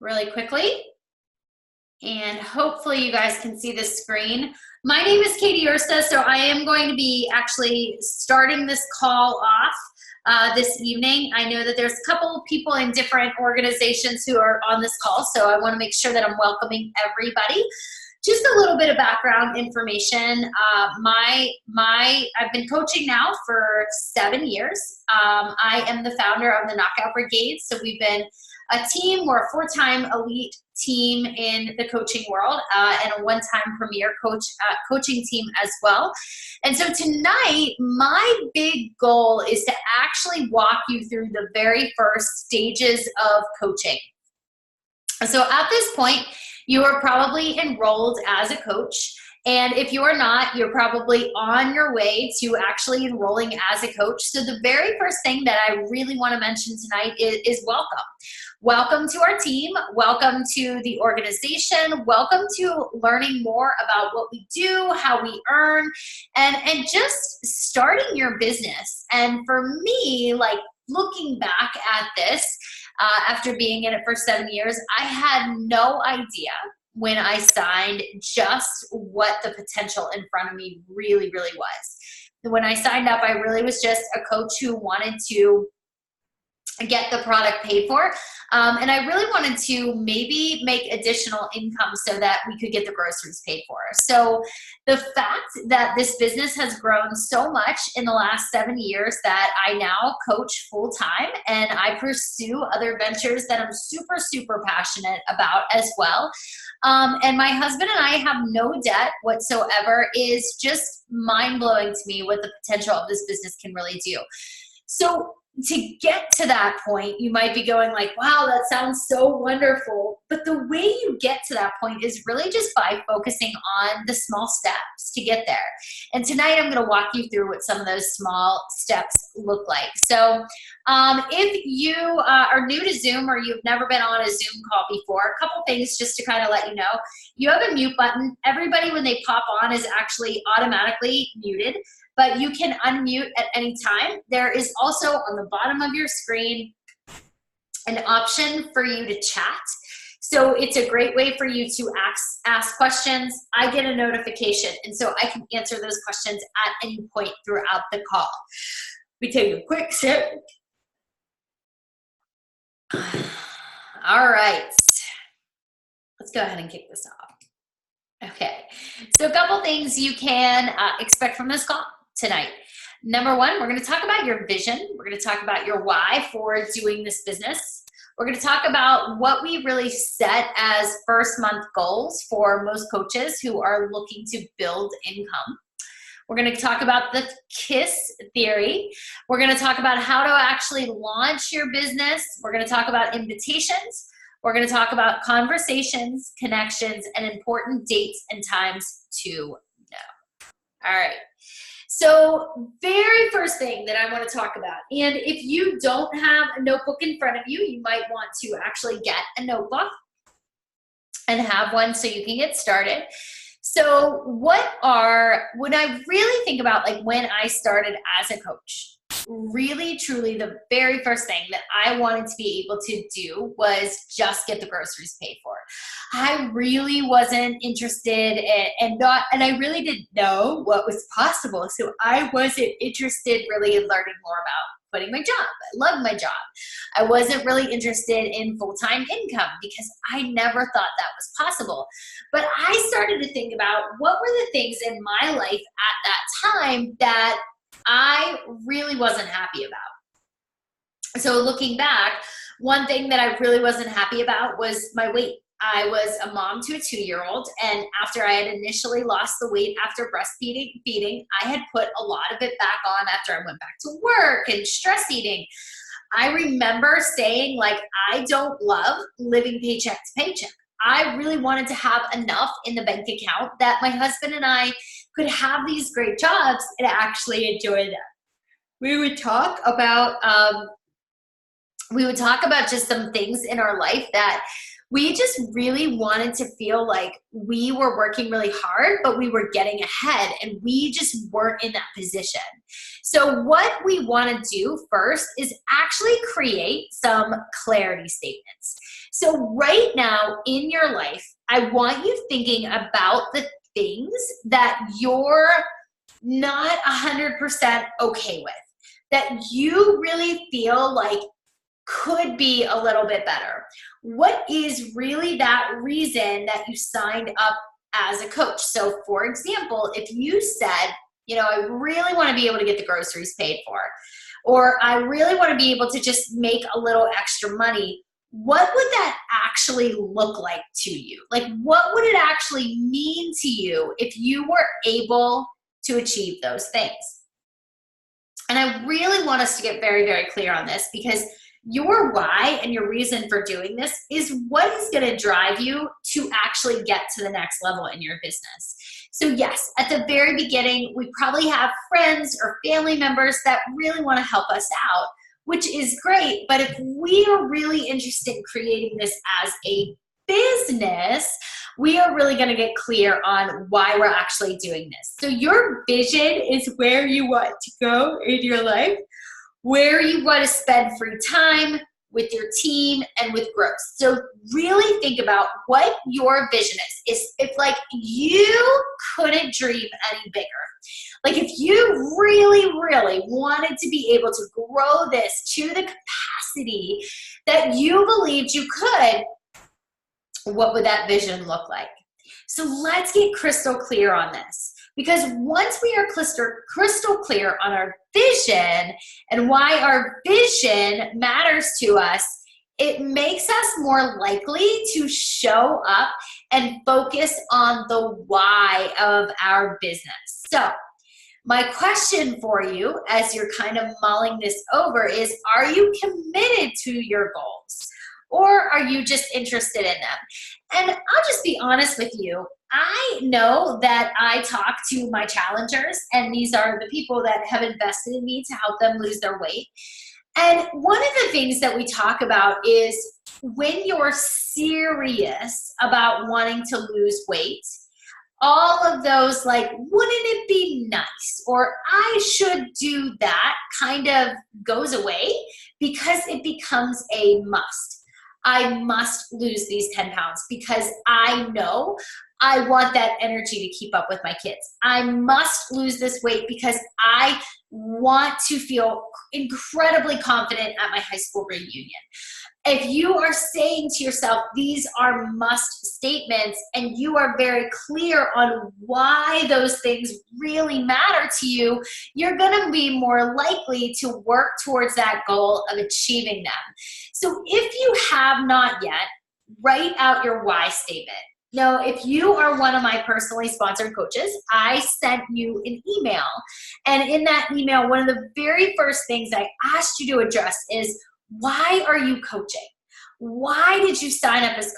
really quickly. And hopefully you guys can see the screen. My name is Katie Ursta, so I am going to be actually starting this call off this evening. I know that there's a couple of people in different organizations who are on this call, so I want to make sure that I'm welcoming everybody. Just a little bit of background information. I've been coaching now for 7 years. I am the founder of the Knockout Brigade, so we've been a team. We're a 4-time elite team in the coaching world and a 1-time premier coaching team as well. And so tonight, my big goal is to actually walk you through the very first stages of coaching. So at this point, you are probably enrolled as a coach. And if you are not, you're probably on your way to actually enrolling as a coach. So the very first thing that I really want to mention tonight is welcome. Welcome to our team. Welcome to the organization. Welcome to learning more about what we do, how we earn, and just starting your business. And for me, like looking back at this, after being in it for 7 years, I had no idea when I signed just what the potential in front of me really, really was. When I signed up, I really was just a coach who wanted to get the product paid for. And I really wanted to maybe make additional income so that we could get the groceries paid for. So the fact that this business has grown so much in the last 7 years that I now coach full time and I pursue other ventures that I'm super, super passionate about as well. And my husband and I have no debt whatsoever is just mind-blowing to me what the potential of this business can really do. So to get to that point, you might be going like, wow, that sounds so wonderful. But the way you get to that point is really just by focusing on the small steps to get there. And tonight I'm going to walk you through what some of those small steps look like. So if you are new to Zoom or you've never been on a Zoom call before, a couple things just to kind of let you know. You have a mute button. Everybody, when they pop on, is actually automatically muted, but you can unmute at any time. There is also on the bottom of your screen an option for you to chat. So it's a great way for you to ask questions. I get a notification, and so I can answer those questions at any point throughout the call. We take a quick sip. All right, let's go ahead and kick this off. Okay, so a couple things you can expect from this call tonight. Number one, we're going to talk about your vision. We're going to talk about your why for doing this business. We're going to talk about what we really set as first month goals for most coaches who are looking to build income. We're going to talk about the KISS theory. We're going to talk about how to actually launch your business. We're going to talk about invitations. We're going to talk about conversations, connections, and important dates and times to know. All right. So very first thing that I want to talk about, and if you don't have a notebook in front of you, you might want to actually get a notebook and have one so you can get started. So when I really think about like when I started as a coach, really, truly, the very first thing that I wanted to be able to do was just get the groceries paid for. I really wasn't interested and I really didn't know what was possible. So I wasn't interested really in learning more about quitting my job. I loved my job. I wasn't really interested in full-time income because I never thought that was possible. But I started to think about what were the things in my life at that time that I really wasn't happy about. So looking back, one thing that I really wasn't happy about was my weight. I was a mom to a 2-year-old, and after I had initially lost the weight after breastfeeding, I had put a lot of it back on after I went back to work and stress eating. I remember saying, like, I don't love living paycheck to paycheck. I really wanted to have enough in the bank account that my husband and I could have these great jobs and actually enjoy them. We would talk about just some things in our life that We just really wanted to feel like we were working really hard, but we were getting ahead and we just weren't in that position. So what we want to do first is actually create some clarity statements. So right now in your life, I want you thinking about the things that you're not 100% okay with, that you really feel like could be a little bit better. What is really that reason that you signed up as a coach? So for example, if you said, I really want to be able to get the groceries paid for, or I really want to be able to just make a little extra money, what would that actually look like to you? Like, what would it actually mean to you if you were able to achieve those things? And I really want us to get very, very clear on this, because your why and your reason for doing this is what is going to drive you to actually get to the next level in your business. So yes, at the very beginning, we probably have friends or family members that really want to help us out, which is great. But if we are really interested in creating this as a business, we are really going to get clear on why we're actually doing this. So your vision is where you want to go in your life, where you want to spend free time with your team and with growth. So really think about what your vision is. If like you couldn't dream any bigger, like if you really, really wanted to be able to grow this to the capacity that you believed you could, what would that vision look like? So let's get crystal clear on this. Because once we are crystal clear on our vision and why our vision matters to us, it makes us more likely to show up and focus on the why of our business. So my question for you as you're kind of mulling this over is, are you committed to your goals? Or are you just interested in them? And I'll just be honest with you. I know that I talk to my challengers, and these are the people that have invested in me to help them lose their weight. And one of the things that we talk about is when you're serious about wanting to lose weight, all of those like, wouldn't it be nice, or I should do that kind of goes away because it becomes a must. I must lose these 10 pounds because I know I want that energy to keep up with my kids. I must lose this weight because I want to feel incredibly confident at my high school reunion. If you are saying to yourself, these are must statements, and you are very clear on why those things really matter to you, you're going to be more likely to work towards that goal of achieving them. So if you have not yet, write out your why statement. Now, if you are one of my personally sponsored coaches, I sent you an email. And in that email, one of the very first things I asked you to address is, why are you coaching? Why did you sign up as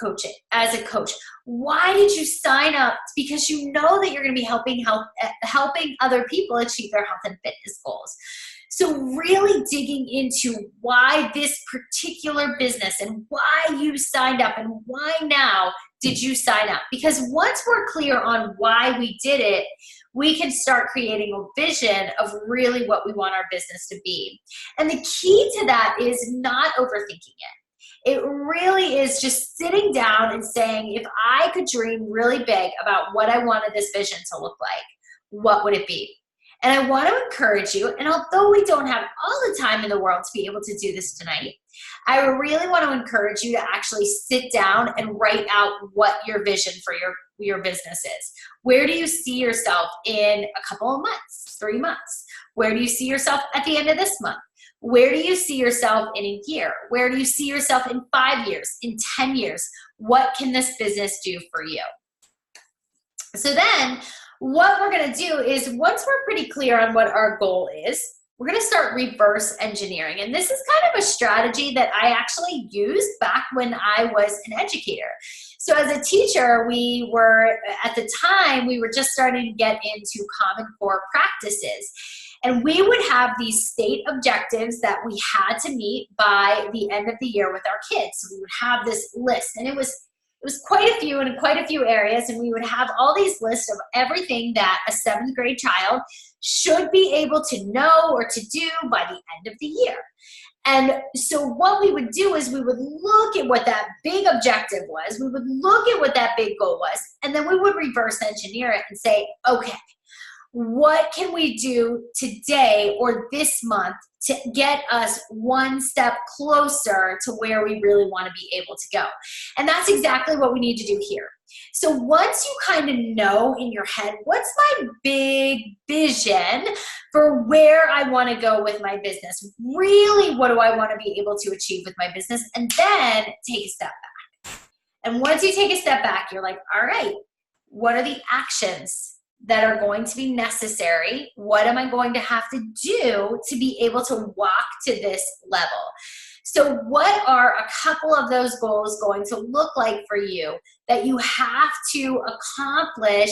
a coach? Why did you sign up? Because you know that you're going to be helping other people achieve their health and fitness goals. So really digging into why this particular business and why you signed up and why now did you sign up? Because once we're clear on why we did it, we can start creating a vision of really what we want our business to be. And the key to that is not overthinking it. It really is just sitting down and saying, if I could dream really big about what I wanted this vision to look like, what would it be? And I want to encourage you, and although we don't have all the time in the world to be able to do this tonight, I really want to encourage you to actually sit down and write out what your vision for your business is. Where do you see yourself in a couple of months, 3 months? Where do you see yourself at the end of this month? Where do you see yourself in a year? Where do you see yourself in 5 years, in 10 years? What can this business do for you? So then what we're going to do is, once we're pretty clear on what our goal is, we're going to start reverse engineering. And this is kind of a strategy that I actually used back when I was an educator. So as a teacher, we were just starting to get into Common Core practices. And we would have these state objectives that we had to meet by the end of the year with our kids. So we would have this list, and it was quite a few in quite a few areas, and we would have all these lists of everything that a 7th grade child should be able to know or to do by the end of the year. And so what we would do is we would look at what that big objective was, we would look at what that big goal was, and then we would reverse engineer it and say, okay, what can we do today or this month to get us one step closer to where we really want to be able to go? And that's exactly what we need to do here. So once you kind of know in your head, what's my big vision for where I want to go with my business? Really, what do I want to be able to achieve with my business? And then take a step back. And once you take a step back, you're like, all right, what are the actions that are going to be necessary? What am I going to have to do to be able to walk to this level? So what are a couple of those goals going to look like for you that you have to accomplish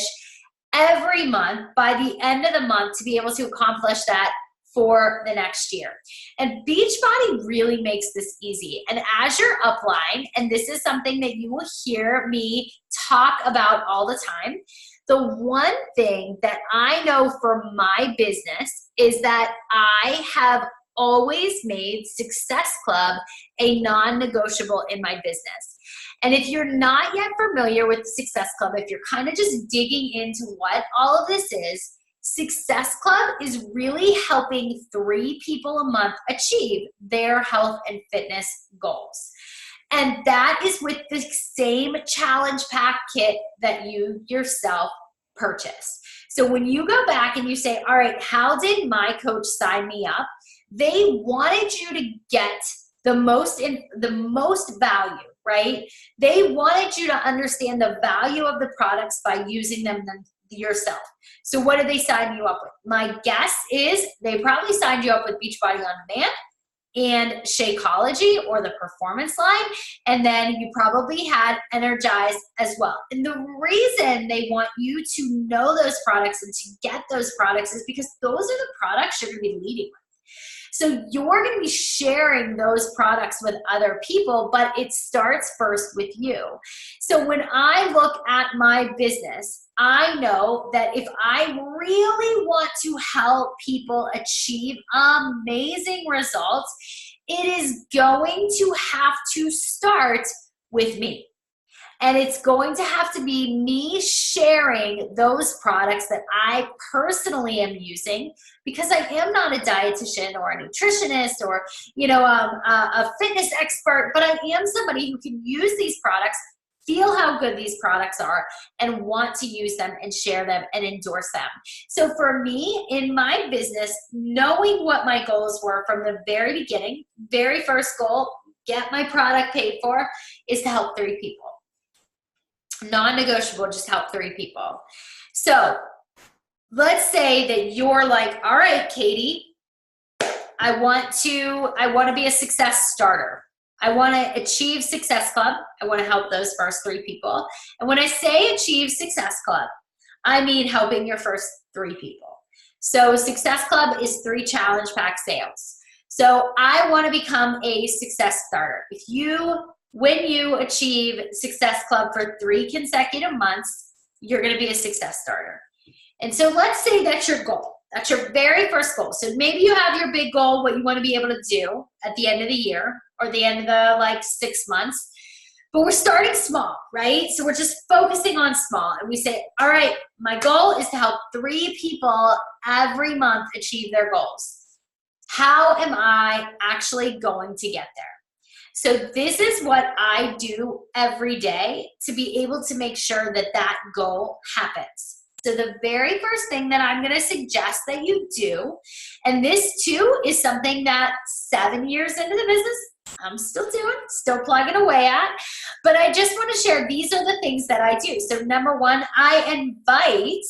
every month by the end of the month to be able to accomplish that for the next year? And Beachbody really makes this easy. And as your upline, and this is something that you will hear me talk about all the time, the one thing that I know for my business is that I have always made Success Club a non-negotiable in my business. And if you're not yet familiar with Success Club, if you're kind of just digging into what all of this is, Success Club is really helping 3 people a month achieve their health and fitness goals. And that is with the same challenge pack kit that you yourself purchased. So when you go back and you say, all right, how did my coach sign me up? They wanted you to get the most value, right? They wanted you to understand the value of the products by using them yourself. So what did they sign you up with? My guess is they probably signed you up with Beachbody On Demand and Shakeology or the Performance line, and then you probably had Energize as well. And the reason they want you to know those products and to get those products is because those are the products you're going to be leading with. So you're going to be sharing those products with other people, but it starts first with you. So when I look at my business, I know that if I really want to help people achieve amazing results, it is going to have to start with me. And it's going to have to be me sharing those products that I personally am using, because I am not a dietitian or a nutritionist or, a fitness expert, but I am somebody who can use these products, feel how good these products are, and want to use them and share them and endorse them. So for me, in my business, knowing what my goals were from the very beginning, very first goal, get my product paid for, is to help 3 people. Non-negotiable, just help 3 people. So let's say that you're like, all right, Katie, I want to be a success starter. I want to achieve Success Club. I want to help those first 3 people. And when I say achieve Success Club, I mean helping your first 3 people. So Success Club is 3 challenge pack sales. So I want to become a success starter. When you achieve Success Club for 3 consecutive months, you're going to be a success starter. And so let's say that's your goal. That's your very first goal. So maybe you have your big goal, what you want to be able to do at the end of the year or the end of the 6 months. But we're starting small, right? So we're just focusing on small. And we say, all right, my goal is to help 3 people every month achieve their goals. How am I actually going to get there? So this is what I do every day to be able to make sure that that goal happens. So the very first thing that I'm going to suggest that you do, and this too is something that 7 years into the business, I'm still doing, still plugging away at, but I just want to share, these are the things that I do. So number 1, I invite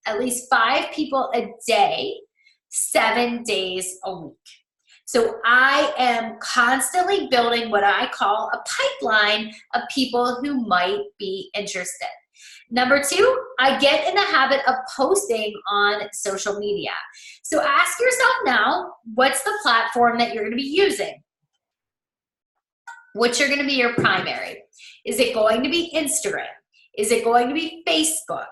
at least 5 people a day, 7 days a week. So I am constantly building what I call a pipeline of people who might be interested. Number two, I get in the habit of posting on social media. So ask yourself now, what's the platform that you're going to be using? Which are going to be your primary? Is it going to be Instagram? Is it going to be Facebook?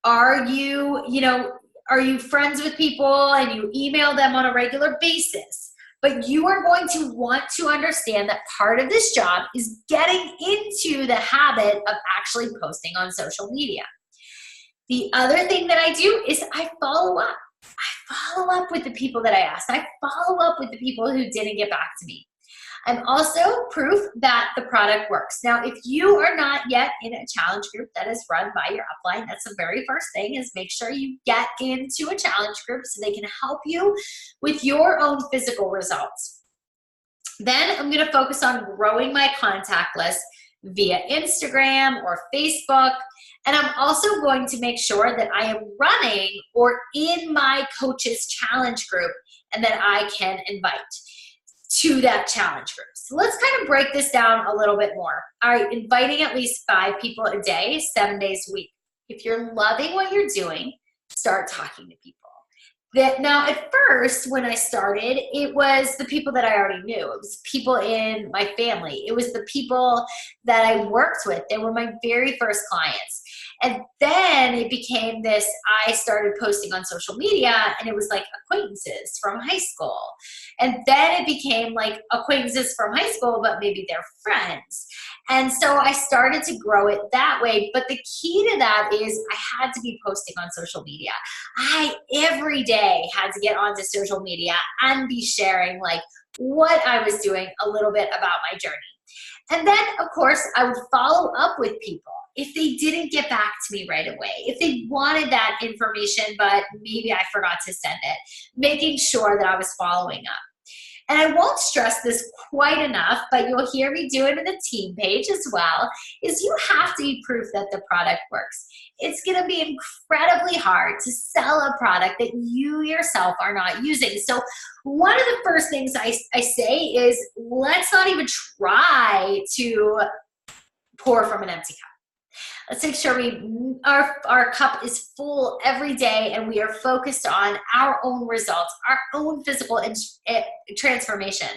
Are you friends with people and you email them on a regular basis? But you are going to want to understand that part of this job is getting into the habit of actually posting on social media. The other thing that I do is I follow up. I follow up with the people that I asked. I follow up with the people who didn't get back to me. I'm also proof that the product works. Now, if you are not yet in a challenge group that is run by your upline, that's the very first thing, is make sure you get into a challenge group so they can help you with your own physical results. Then I'm going to focus on growing my contact list via Instagram or Facebook. And I'm also going to make sure that I am running or in my coach's challenge group and that I can invite to that challenge group. So let's kind of break this down a little bit more. All right, inviting at least 5 people a day, 7 days a week. If you're loving what you're doing, start talking to people. Now, at first, when I started, it was the people that I already knew. It was people in my family. It was the people that I worked with. They were my very first clients. And then it became this, I started posting on social media and it was like acquaintances from high school. And then it became like acquaintances from high school, but maybe they're friends. And so I started to grow it that way. But the key to that is I had to be posting on social media. I every day had to get onto social media and be sharing like what I was doing, a little bit about my journey. And then, of course, I would follow up with people if they didn't get back to me right away, if they wanted that information, but maybe I forgot to send it, making sure that I was following up. And I won't stress this quite enough, but you'll hear me do it in the team page as well, is you have to be proof that the product works. It's going to be incredibly hard to sell a product that you yourself are not using. So one of the first things I say is, let's not even try to pour from an empty cup. Let's make sure our cup is full every day and we are focused on our own results, our own physical transformation.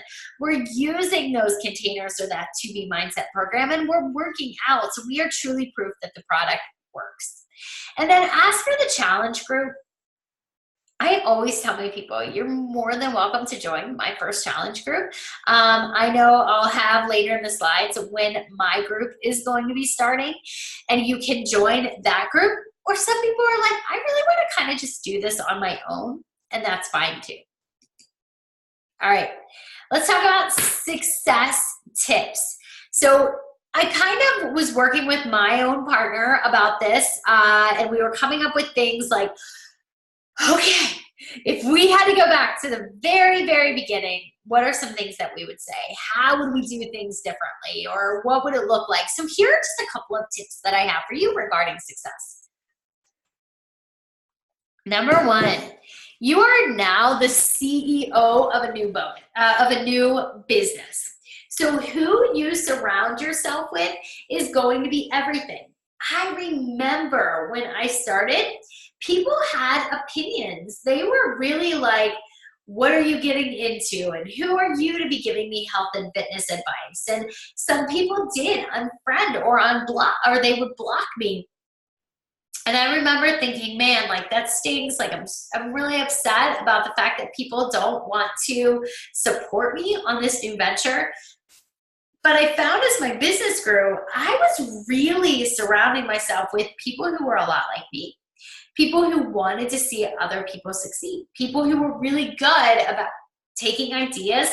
We're using those containers or that To Be Mindset program and we're working out. So we are truly proof that the product works. And then as for the challenge group, I always tell my people, you're more than welcome to join my first challenge group. I know I'll have later in the slides when my group is going to be starting, and you can join that group. Or some people are like, I really want to kind of just do this on my own, and that's fine too. All right, let's talk about success tips. So I kind of was working with my own partner about this, and we were coming up with things like, okay, if we had to go back to the very, very beginning, what are some things that we would say? How would we do things differently? Or what would it look like? So here are just a couple of tips that I have for you regarding success. Number one, you are now the CEO of a new business. So who you surround yourself with is going to be everything. I remember when I started, people had opinions. They were really like, what are you getting into? And who are you to be giving me health and fitness advice? And some people did unfriend or unblock, or they would block me. And I remember thinking, man, like that stings. Like I'm really upset about the fact that people don't want to support me on this new venture. But I found as my business grew, I was really surrounding myself with people who were a lot like me. People who wanted to see other people succeed. People who were really good about taking ideas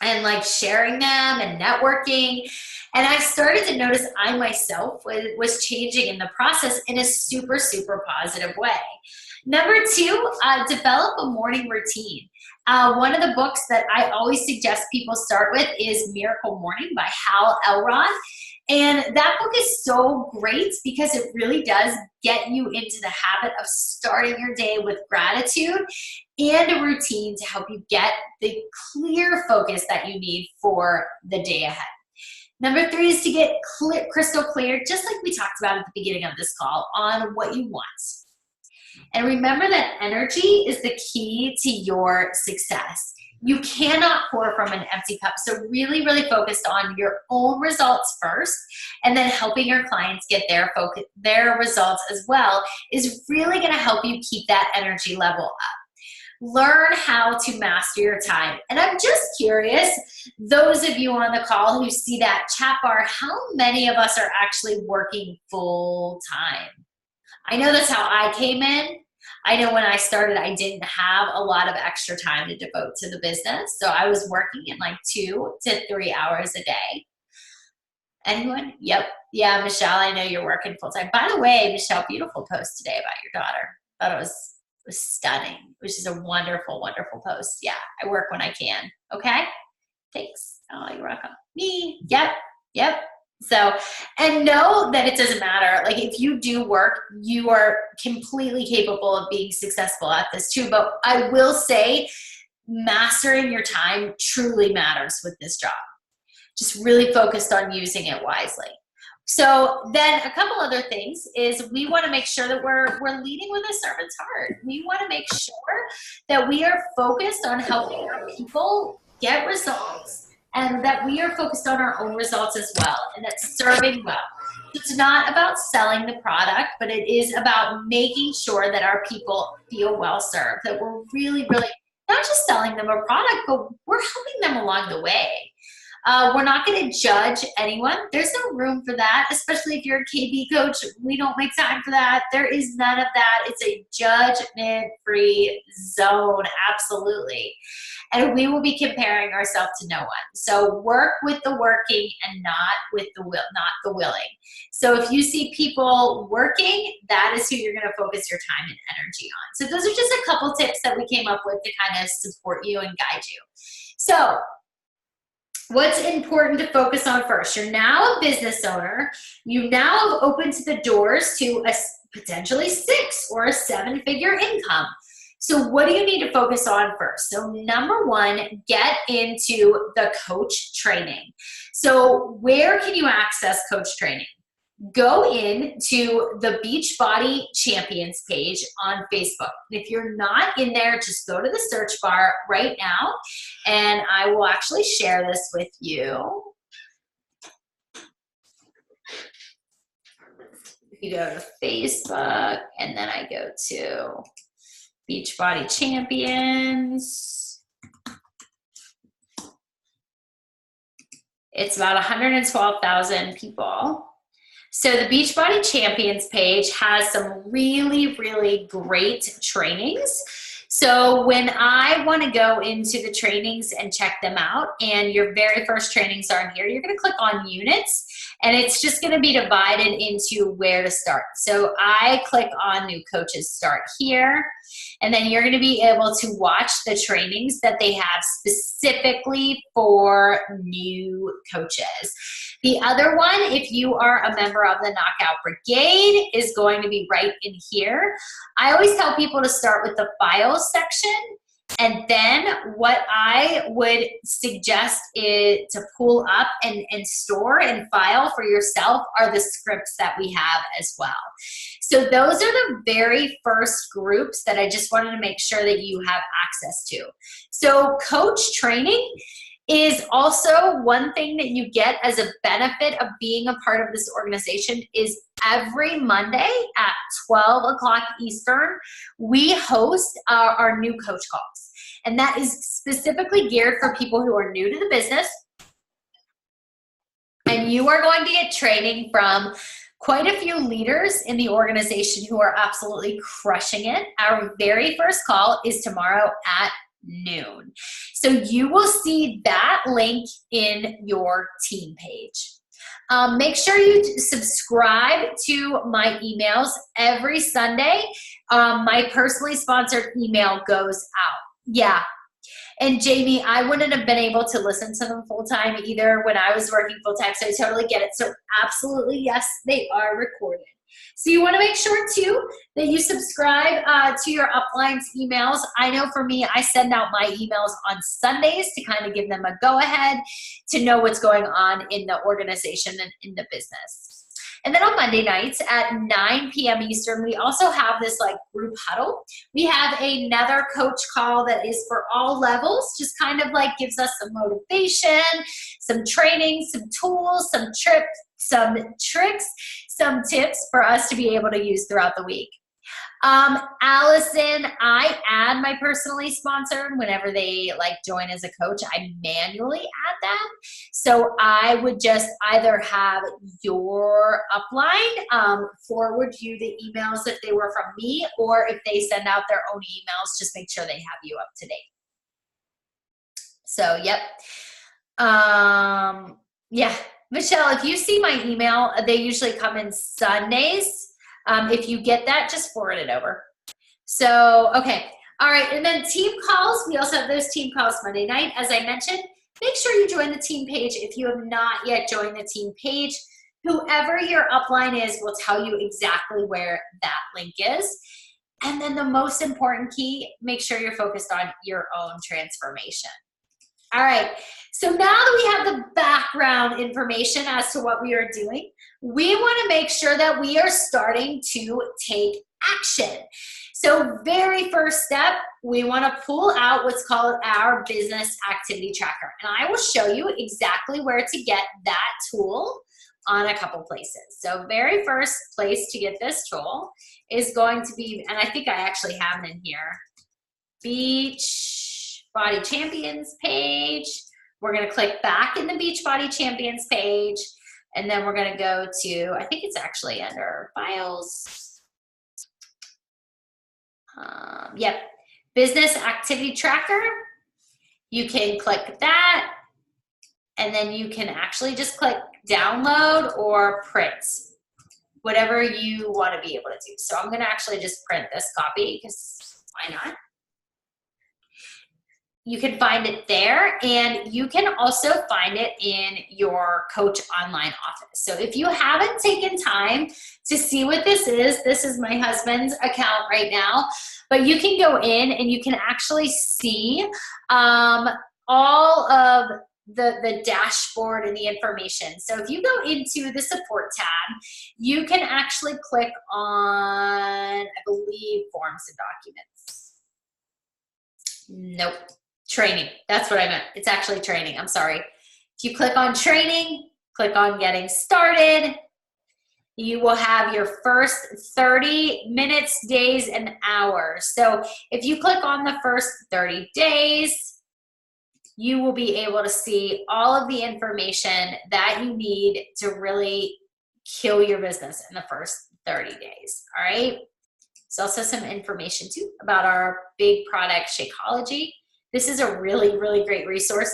and like sharing them and networking. And I started to notice I myself was changing in the process in a super, super positive way. Number two, develop a morning routine. One of the books that I always suggest people start with is Miracle Morning by Hal Elrod. And that book is so great because it really does get you into the habit of starting your day with gratitude and a routine to help you get the clear focus that you need for the day ahead. Number 3 is to get crystal clear, just like we talked about at the beginning of this call, on what you want. And remember that energy is the key to your success. You cannot pour from an empty cup. So really, really focused on your own results first, and then helping your clients get their results as well is really going to help you keep that energy level up. Learn how to master your time. And I'm just curious, those of you on the call who see that chat bar, how many of us are actually working full time? I know that's how I came in. I know when I started, I didn't have a lot of extra time to devote to the business. So I was working in like 2 to 3 hours a day. Anyone? Yep. Yeah, Michelle, I know you're working full time. By the way, Michelle, beautiful post today about your daughter. Thought it was stunning, which is a wonderful, wonderful post. Yeah, I work when I can. Okay? Thanks. Oh, you're welcome. Me. Yep. So, and know that it doesn't matter. Like, if you do work, you are completely capable of being successful at this too. But I will say, mastering your time truly matters with this job. Just really focused on using it wisely. So then a couple other things is we want to make sure that we're leading with a servant's heart. We want to make sure that we are focused on helping our people get results, and that we are focused on our own results as well, and that's serving well. It's not about selling the product, but it is about making sure that our people feel well served, that we're really, really not just selling them a product, but we're helping them along the way. We're not going to judge anyone. There's no room for that, especially if you're a KB coach. We don't make time for that. There is none of that. It's a judgment-free zone, absolutely. And we will be comparing ourselves to no one. So work with the working and not the willing. So if you see people working, that is who you're going to focus your time and energy on. So those are just a couple tips that we came up with to kind of support you and guide you. So what's important to focus on first? You're now a business owner. You now have opened the doors to a potentially 6 or a 7-figure income. So what do you need to focus on first? So number 1, get into the coach training. So where can you access coach training? Go into the Beachbody Champions page on Facebook. If you're not in there, just go to the search bar right now, and I will actually share this with you. You go to Facebook, and then I go to Beachbody Champions. It's about 112,000 people. So the Beachbody Champions page has some really, really great trainings. So when I want to go into the trainings and check them out, and your very first trainings are in here, you're going to click on units, and it's just going to be divided into where to start. So I click on new coaches start here, and then you're going to be able to watch the trainings that they have specifically for new coaches. The other one, if you are a member of the Knockout Brigade, is going to be right in here. I always tell people to start with the files section, and then what I would suggest is to pull up and store and file for yourself are the scripts that we have as well. So those are the very first groups that I just wanted to make sure that you have access to. So coach training is also one thing that you get as a benefit of being a part of this organization is every Monday at 12 o'clock Eastern, we host our new coach calls. And that is specifically geared for people who are new to the business. And you are going to get training from quite a few leaders in the organization who are absolutely crushing it. Our very first call is tomorrow at noon. So you will see that link in your team page. Make sure you subscribe to my emails every Sunday. My personally sponsored email goes out. Yeah. And Jamie, I wouldn't have been able to listen to them full time either when I was working full time. So I totally get it. So absolutely, yes, they are recorded. So you want to make sure too that you subscribe to your upline's emails. I know for me, I send out my emails on Sundays to kind of give them a go ahead to know what's going on in the organization and in the business. And then on Monday nights at 9 p.m. Eastern, we also have this like group huddle. We have another coach call that is for all levels, just kind of like gives us some motivation, some training, some tools, some tricks, some tips for us to be able to use throughout the week. Allison, I add my personally sponsored whenever they like join as a coach. I manually add them. So I would just either have your upline forward you the emails if they were from me, or if they send out their own emails, just make sure they have you up to date. So, yep. Yeah. Michelle, if you see my email, they usually come in Sundays. If you get that, just forward it over. So, okay. All right. And then team calls. We also have those team calls Monday night. As I mentioned, make sure you join the team page if you have not yet joined the team page. Whoever your upline is will tell you exactly where that link is. And then the most important key, make sure you're focused on your own transformation. All right. So now that we have the background information as to what we are doing, we want to make sure that we are starting to take action. So very first step, we want to pull out what's called our business activity tracker. And I will show you exactly where to get that tool on a couple places. So very first place to get this tool is going to be, and I think I actually have it in here, Beachbody Champions page. We're going to click back in the Beachbody Champions page. And then we're going to go to, I think it's actually under files. Yep, business activity tracker. You can click that, and then you can actually just click download or print, whatever you want to be able to do. So I'm going to actually just print this copy because why not? You can find it there, and you can also find it in your Coach Online office. So if you haven't taken time to see what this is my husband's account right now, but you can go in and you can actually see all of the dashboard and the information. So if you go into the support tab, you can actually click on, I believe, forms and documents. Nope. Training. That's what I meant. It's actually training. I'm sorry. If you click on training, click on getting started, you will have your first 30 minutes, days, and hours. So if you click on the first 30 days, you will be able to see all of the information that you need to really kill your business in the first 30 days. All right. There's also some information too about our big product, Shakeology. This is a really, really great resource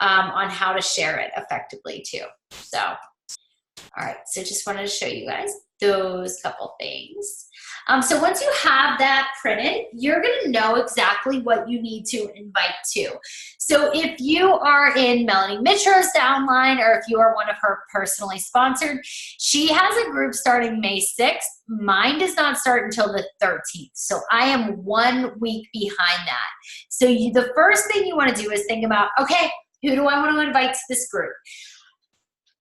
on how to share it effectively too. So, all right, so just wanted to show you guys those couple things. So once you have that printed, you're gonna know exactly what you need to invite to. So if you are in Melanie Mitra's downline, or if you are one of her personally sponsored, she has a group starting May 6th. Mine does not start until the 13th. So I am 1 week behind that. So the first thing you wanna do is think about, okay, who do I wanna invite to this group?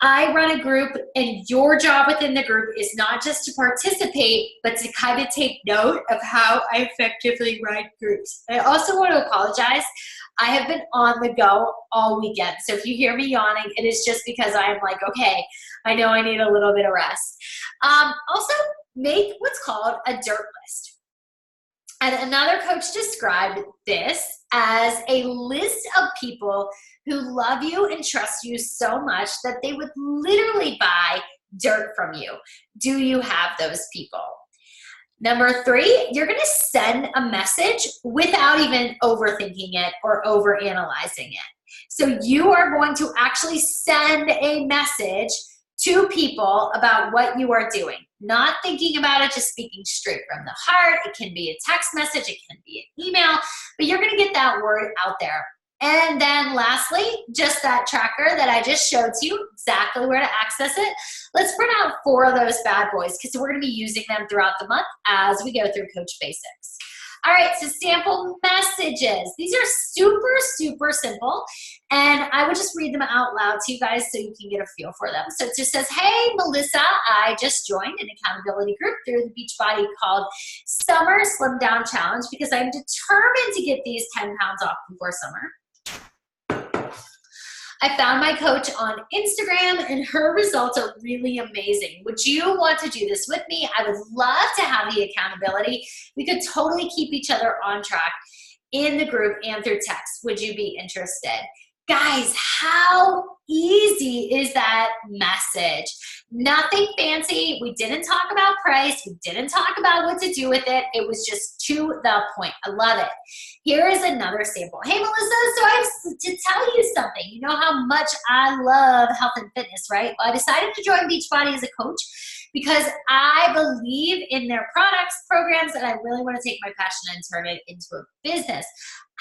I run a group, and your job within the group is not just to participate, but to kind of take note of how I effectively run groups. I also want to apologize. I have been on the go all weekend. So if you hear me yawning, it is just because I'm like, okay, I know I need a little bit of rest. Also, make what's called a dirt list. And another coach described this as a list of people who love you and trust you so much that they would literally buy dirt from you. Do you have those people? Number 3, you're going to send a message without even overthinking it or overanalyzing it. So you are going to actually send a message to people about what you are doing. Not thinking about it, just speaking straight from the heart. It can be a text message, it can be an email, but you're going to get that word out there. And then lastly, just that tracker that I just showed you, exactly where to access it. Let's print out 4 of those bad boys because we're going to be using them throughout the month as we go through Coach Basics. All right, so sample messages. These are super, super simple, and I would just read them out loud to you guys so you can get a feel for them. So it just says, hey, Melissa, I just joined an accountability group through the Beachbody called Summer Slim Down Challenge because I'm determined to get these 10 pounds off before summer. I found my coach on Instagram and her results are really amazing. Would you want to do this with me? I would love to have the accountability. We could totally keep each other on track in the group and through text. Would you be interested? Guys, how easy is that message? Nothing fancy. We didn't talk about price. We didn't talk about what to do with it. It was just to the point. I love it. Here is another sample. Hey, Melissa, so I have to tell you something. You know how much I love health and fitness, right? Well, I decided to join Beachbody as a coach because I believe in their products, programs, and I really want to take my passion and turn it into a business.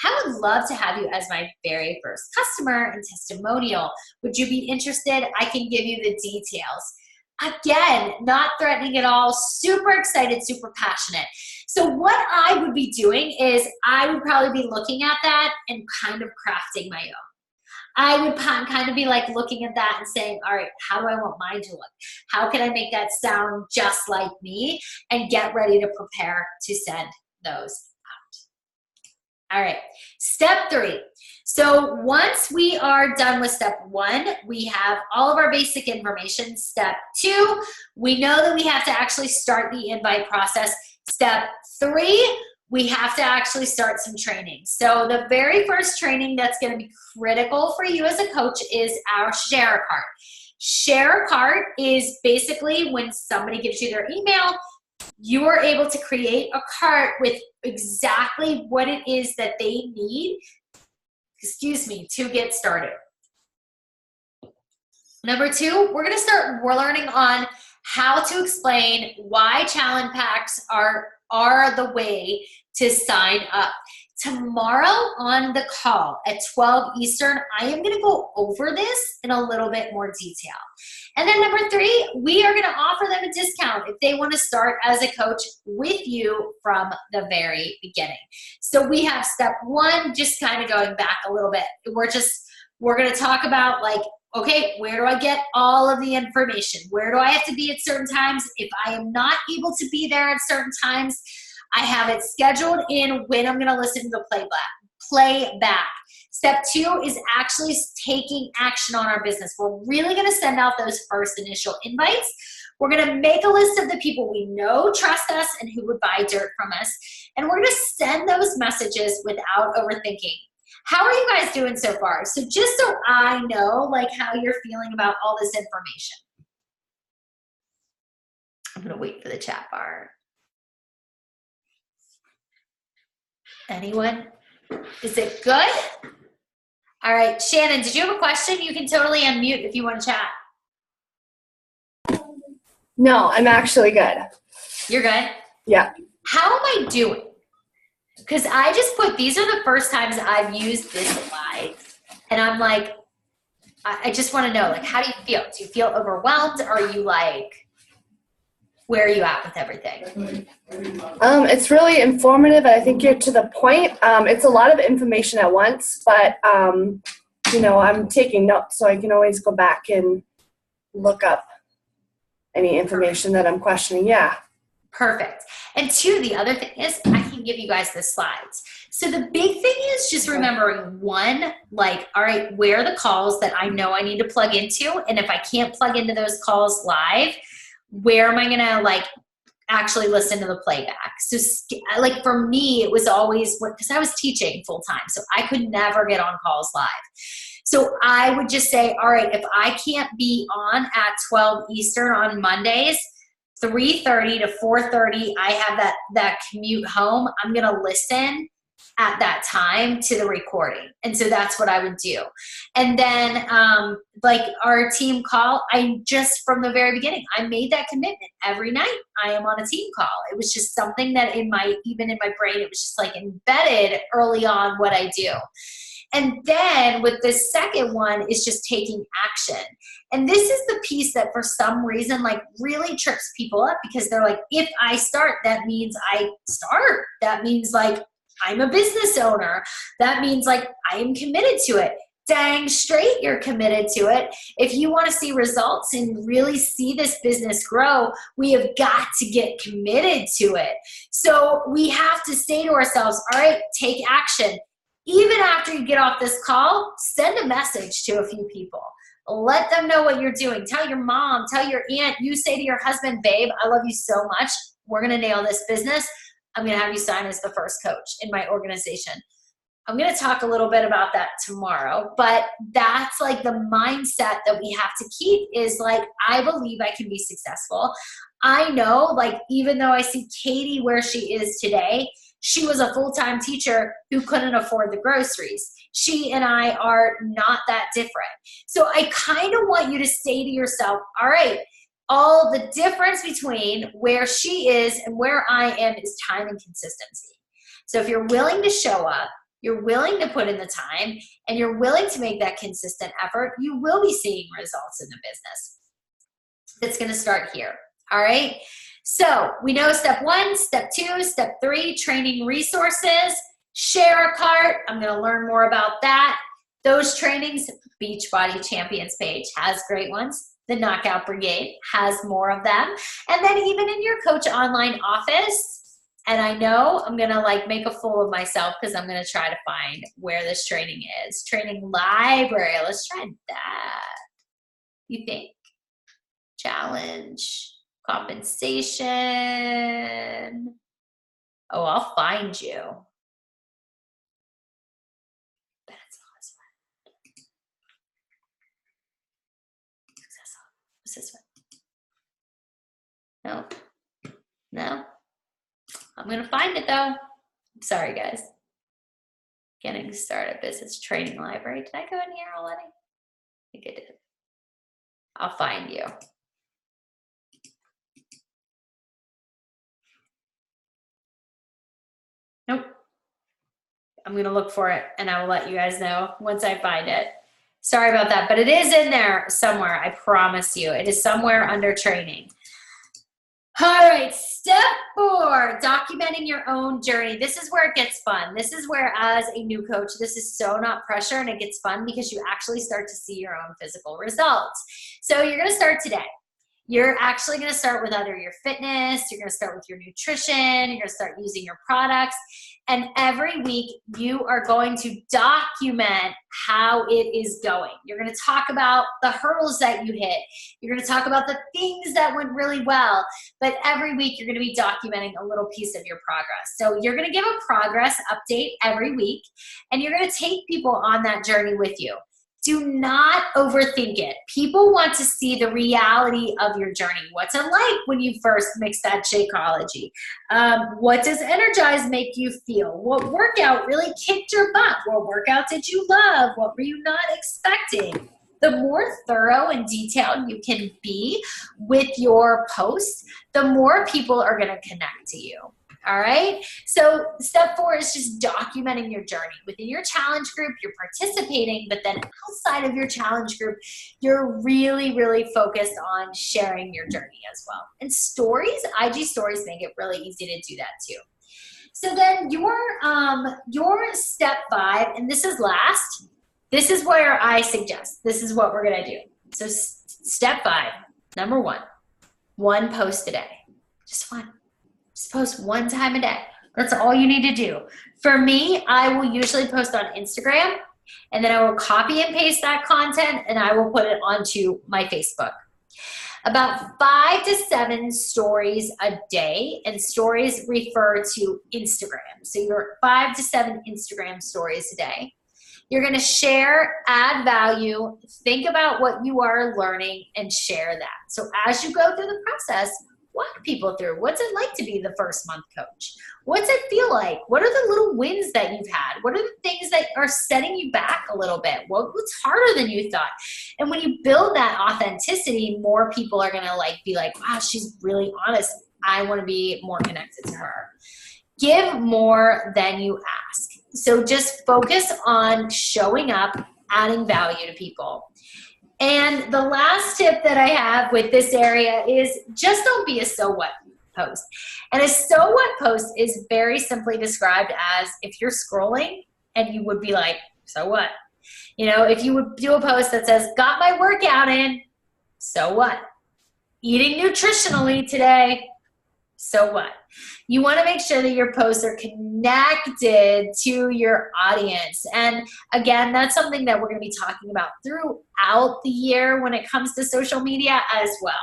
I would love to have you as my very first customer and testimonial. Would you be interested? I can give you the details. Again, not threatening at all, super excited, super passionate. So what I would be doing is I would probably be looking at that and kind of crafting my own. I would kind of be like looking at that and saying, all right, how do I want mine to look? How can I make that sound just like me? And get ready to prepare to send those out. All right, step 3. So once we are done with step 1, we have all of our basic information. Step 2, we know that we have to actually start the invite process. Step 3, we have to actually start some training. So the very first training that's going to be critical for you as a coach is our Share a Cart. Share a Cart is basically when somebody gives you their email, you are able to create a cart with exactly what it is that they need, to get started. Number 2, we're learning on how to explain why challenge packs are the way to sign up. Tomorrow on the call at 12 Eastern, I am going to go over this in a little bit more detail. And then number 3, we are going to offer them a discount if they want to start as a coach with you from the very beginning. So we have step 1, just kind of going back a little bit. We're going to talk about like, okay, where do I get all of the information? Where do I have to be at certain times? If I am not able to be there at certain times, I have it scheduled in when I'm going to listen to the playback. Step 2 is actually taking action on our business. We're really going to send out those first initial invites. We're going to make a list of the people we know, trust us, and who would buy dirt from us. And we're going to send those messages without overthinking. How are you guys doing so far? So just so I know like how you're feeling about all this information. I'm going to wait for the chat bar. Anyone? Is it good? All right, Shannon, did you have a question? You can totally unmute if you want to chat. No, I'm actually good. You're good? Yeah. How am I doing? Because I just these are the first times I've used this slide. And I'm like, I just want to know, like, how do you feel? Do you feel overwhelmed? Or are you like, where are you at with everything? It's really informative, and I think you're to the point. It's a lot of information at once, but, I'm taking notes, so I can always go back and look up any information that I'm questioning. Yeah. Perfect. And 2, the other thing is I can give you guys the slides. So the big thing is just remembering 1, like, all right, where are the calls that I know I need to plug into? And if I can't plug into those calls live, where am I going to like actually listen to the playback? So like for me, it was always because I was teaching full time. So I could never get on calls live. So I would just say, all right, if I can't be on at 12 Eastern on Mondays, 3:30 to 4:30, I have that commute home. I'm going to listen at that time to the recording. And so that's what I would do. And then like our team call, from the very beginning, I made that commitment. Every night I am on a team call. It was just something that even in my brain, it was just like embedded early on what I do. And then with the second one is just taking action. And this is the piece that for some reason like really trips people up, because they're like, if I start, that means I start. That means like I'm a business owner. That means like I am committed to it. Dang straight you're committed to it. If you want to see results and really see this business grow, we have got to get committed to it. So we have to say to ourselves, all right, take action. Even after you get off this call, send a message to a few people. Let them know what you're doing. Tell your mom, tell your aunt. You say to your husband, babe, I love you so much. We're going to nail this business. I'm going to have you sign as the first coach in my organization. I'm going to talk a little bit about that tomorrow, but that's like the mindset that we have to keep is like, I believe I can be successful. I know, like, even though I see Katie where she is today, she was a full-time teacher who couldn't afford the groceries. She and I are not that different. So I kind of want you to say to yourself, all right, all the difference between where she is and where I am is time and consistency. So if you're willing to show up, you're willing to put in the time, and you're willing to make that consistent effort, you will be seeing results in the business. It's going to start here. All right. So we know step 1, step 2, step 3, training resources, share a cart. I'm going to learn more about that. Those trainings, Beachbody Champions page has great ones. The Knockout Brigade has more of them. And then even in your Coach Online office, and I know I'm going to like make a fool of myself because I'm going to try to find where this training is. Training library. Let's try that. You think? Challenge. Compensation. Oh, I'll find you. Bet it's all this one. What's this one? No. I'm going to find it though. Sorry, guys. Getting started business training library. Did I go in here already? I think I did. I'll find you. Nope. I'm going to look for it and I will let you guys know once I find it. Sorry about that, but it is in there somewhere. I promise you. It is somewhere under training. All right, step 4, documenting your own journey. This is where it gets fun. This is where, as a new coach, this is so not pressure, and it gets fun because you actually start to see your own physical results. So you're going to start today. You're actually going to start with either your fitness, you're going to start with your nutrition, you're going to start using your products, and every week you are going to document how it is going. You're going to talk about the hurdles that you hit. You're going to talk about the things that went really well, but every week you're going to be documenting a little piece of your progress. So you're going to give a progress update every week, and you're going to take people on that journey with you. Do not overthink it. People want to see the reality of your journey. What's it like when you first mixed that Shakeology? What does Energize make you feel? What workout really kicked your butt? What workout did you love? What were you not expecting? The more thorough and detailed you can be with your posts, the more people are going to connect to you. All right. So step 4 is just documenting your journey. Within your challenge group, you're participating, but then outside of your challenge group, you're really, really focused on sharing your journey as well. And stories, IG stories make it really easy to do that too. So then your step 5, and this is last, this is where I suggest, this is what we're going to do. So step 5, number 1 post a day, just one. Just post one time a day. That's all you need to do. For me, I will usually post on Instagram, and then I will copy and paste that content, and I will put it onto my Facebook. About 5 to 7 stories a day, and stories refer to Instagram. So you're 5 to 7 Instagram stories a day. You're going to share, add value, think about what you are learning, and share that. So as you go through the process, walk people through. What's it like to be the first month coach? What's it feel like? What are the little wins that you've had? What are the things that are setting you back a little bit? What's harder than you thought? And when you build that authenticity, more people are going to be like, wow, she's really honest. I want to be more connected to her. Give more than you ask. So just focus on showing up, adding value to people. And the last tip that I have with this area is just don't be a so what post. And a so what post is very simply described as if you're scrolling and you would be like, so what? You know, if you would do a post that says, got my workout in, so what? Eating nutritionally today, so what? You want to make sure that your posts are connected to your audience. And again, that's something that we're going to be talking about throughout the year when it comes to social media as well.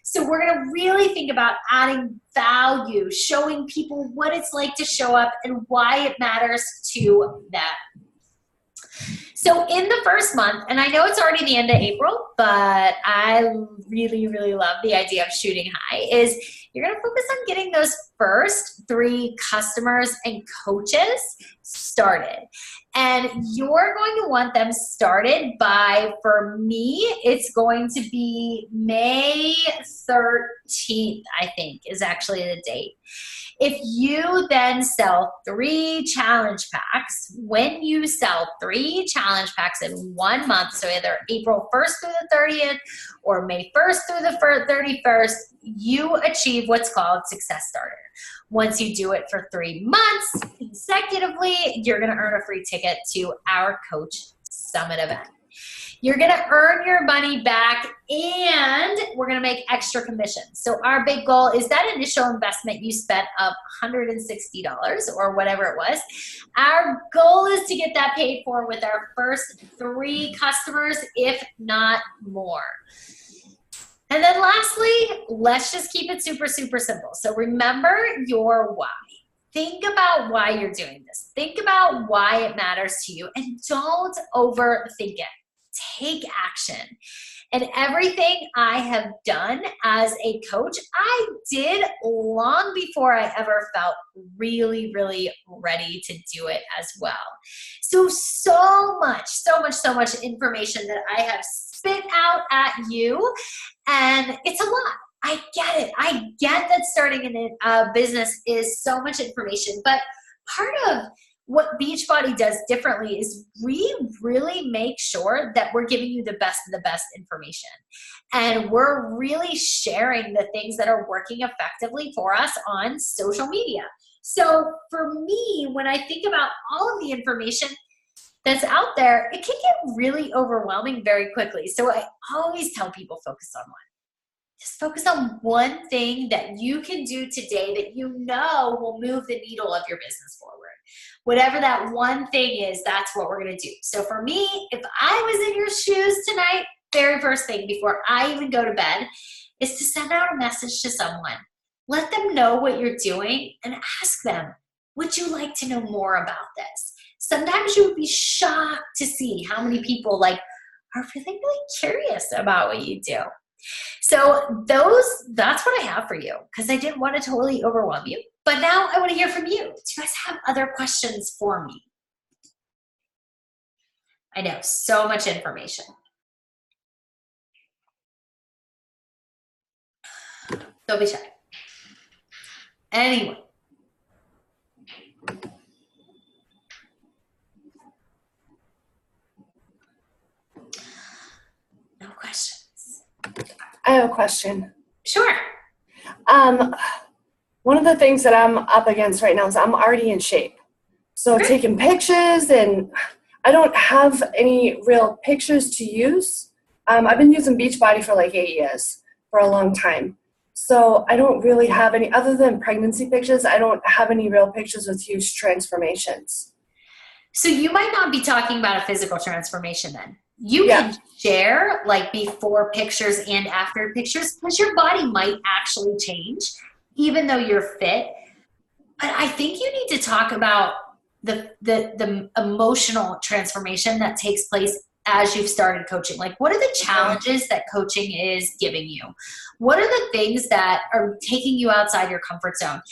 So we're going to really think about adding value, showing people what it's like to show up and why it matters to them. So in the first month, and I know it's already the end of April, but I really, really love the idea of shooting high, is you're going to focus on getting those first 3 customers and coaches started. And you're going to want them started by, for me, it's going to be May 13th, I think, is actually the date. If you then sell 3 challenge packs, when you sell 3 challenge packs in 1 month, so either April 1st through the 30th or May 1st through the 31st, you achieve what's called Success Starter. Once you do it for 3 months consecutively, you're going to earn a free ticket to our Coach Summit event. You're going to earn your money back, and we're going to make extra commissions. So our big goal is that initial investment you spent of $160 or whatever it was. Our goal is to get that paid for with our first 3 customers, if not more. And then lastly, let's just keep it super, super simple. So remember your why. Think about why you're doing this. Think about why it matters to you, and don't overthink it. Take action. And everything I have done as a coach, I did long before I ever felt really, really ready to do it as well. So much information that I have spit out at you, and it's a lot. I get it. I get that starting a business is so much information, but part of what Beachbody does differently is we really make sure that we're giving you the best of the best information. And we're really sharing the things that are working effectively for us on social media. So for me, when I think about all of the information that's out there, it can get really overwhelming very quickly. So I always tell people, focus on one. Just focus on one thing that you can do today that you know will move the needle of your business forward. Whatever that one thing is, that's what we're going to do. So for me, if I was in your shoes tonight, very first thing before I even go to bed is to send out a message to someone. Let them know what you're doing and ask them, would you like to know more about this? Sometimes you would be shocked to see how many people are really curious about what you do. So that's what I have for you, because I didn't want to totally overwhelm you. But now I want to hear from you. Do you guys have other questions for me? I know, so much information. Don't be shy. Anyway. No questions. I have a question. Sure. One of the things that I'm up against right now is I'm already in shape. So taking pictures, and I don't have any real pictures to use. I've been using Beachbody for like 8 years, for a long time. So I don't really have any, other than pregnancy pictures, I don't have any real pictures with huge transformations. So you might not be talking about a physical transformation then. You can share like before pictures and after pictures, because your body might actually change even though you're fit. But I think you need to talk about the emotional transformation that takes place as you've started coaching. Like, what are the challenges that coaching is giving you? What are the things that are taking you outside your comfort zone?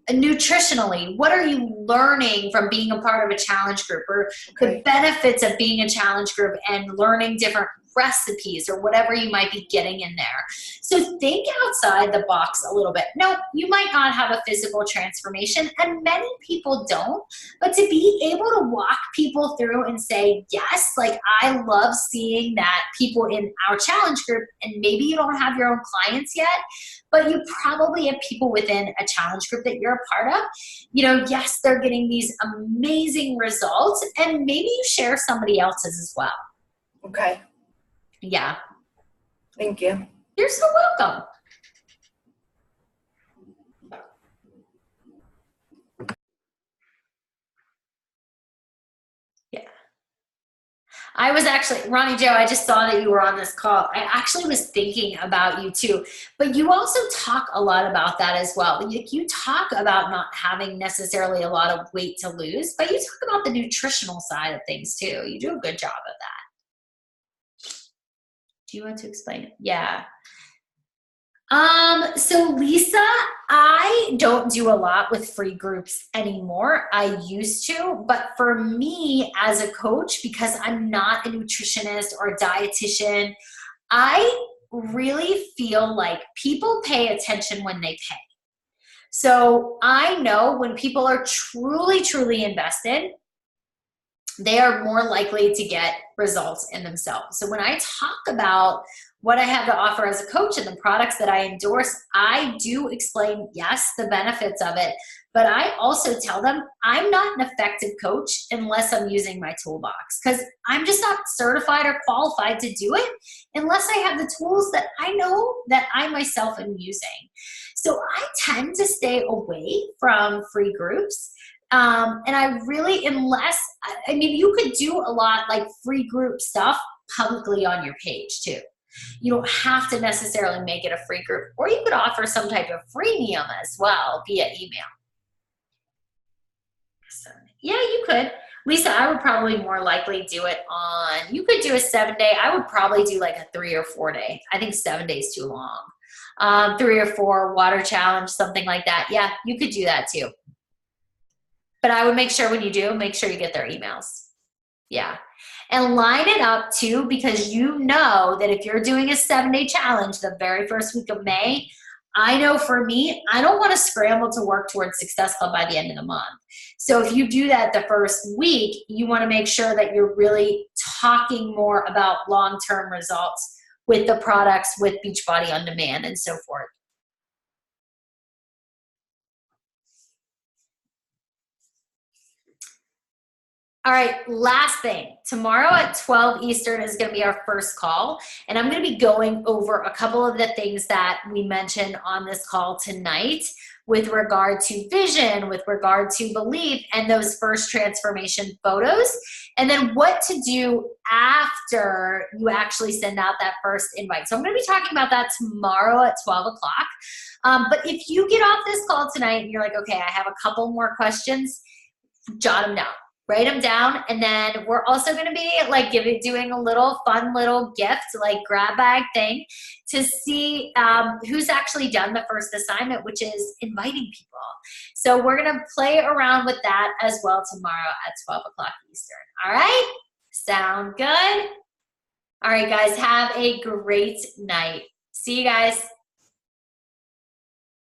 Nutritionally, what are you learning from being a part of a challenge group, or the benefits of being a challenge group and learning different recipes or whatever you might be getting in there. So think outside the box a little bit. No, you might not have a physical transformation, and many people don't, but to be able to walk people through and say, yes, like I love seeing that people in our challenge group, and maybe you don't have your own clients yet, but you probably have people within a challenge group that you're a part of. You know, yes, they're getting these amazing results, and maybe you share somebody else's as well. Okay. Yeah. Thank you. You're so welcome. Yeah. I was actually, Ronnie Joe, I just saw that you were on this call. I actually was thinking about you too, but you also talk a lot about that as well. You talk about not having necessarily a lot of weight to lose, but you talk about the nutritional side of things too. You do a good job of that. Do you want to explain it? Yeah. So Lisa, I don't do a lot with free groups anymore. I used to, but for me as a coach, because I'm not a nutritionist or a dietitian, I really feel like people pay attention when they pay. So I know when people are truly, truly invested, they are more likely to get results in themselves. So when I talk about what I have to offer as a coach and the products that I endorse, I do explain, yes, the benefits of it, but I also tell them I'm not an effective coach unless I'm using my toolbox, because I'm just not certified or qualified to do it unless I have the tools that I know that I myself am using. So I tend to stay away from free groups. And I really, I mean, you could do a lot like free group stuff publicly on your page too. You don't have to necessarily make it a free group, or you could offer some type of freemium as well via email. So, yeah, you could. Lisa, I would probably more likely do it on, you could do a 7-day. I would probably do like a 3 or 4 day. I think 7 days too long. 3 or 4 water challenge, something like that. Yeah, you could do that too. But I would make sure when you do, make sure you get their emails. Yeah. And line it up too, because you know that if you're doing a 7-day challenge the very first week of May, I know for me, I don't want to scramble to work towards Success Club by the end of the month. So if you do that the first week, you want to make sure that you're really talking more about long-term results with the products, with Beachbody On Demand and so forth. All right, last thing. Tomorrow at 12 Eastern is going to be our first call, and I'm going to be going over a couple of the things that we mentioned on this call tonight with regard to vision, with regard to belief, and those first transformation photos, and then what to do after you actually send out that first invite. So I'm going to be talking about that tomorrow at 12 o'clock. But if you get off this call tonight and you're like, okay, I have a couple more questions, jot them down. Write them down, and then we're also going to be like doing a little fun little gift, like grab bag thing, to see who's actually done the first assignment, which is inviting people. So we're going to play around with that as well tomorrow at 12 o'clock Eastern. All right? Sound good? All right, guys, have a great night. See you guys.